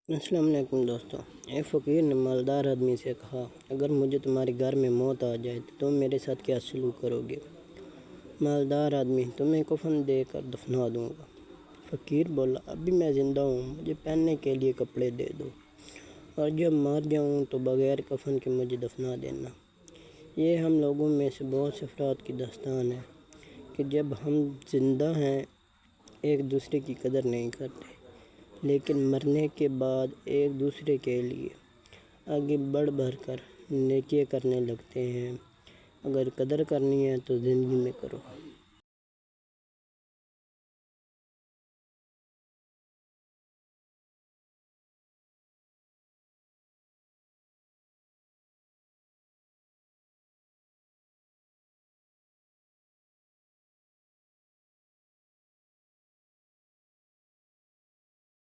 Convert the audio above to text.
السلام علیکم دوستوں، ایک فقیر نے مالدار آدمی سے کہا، اگر مجھے تمہارے گھر میں موت آ جائے تو تم میرے ساتھ کیا سلوک کرو گے؟ مالدار آدمی: تمہیں کفن دے کر دفنا دوں گا۔ فقیر بولا، ابھی میں زندہ ہوں، مجھے پہننے کے لیے کپڑے دے دو، اور جب مر جاؤں تو بغیر کفن کے مجھے دفنا دینا۔ یہ ہم لوگوں میں سے بہت سے افراد کی داستان ہے کہ جب ہم زندہ ہیں ایک دوسرے کی قدر نہیں کرتے، لیکن مرنے کے بعد ایک دوسرے کے لیے آگے بڑھ کر نیکیاں کرنے لگتے ہیں۔ اگر قدر کرنی ہے تو زندگی میں کرو۔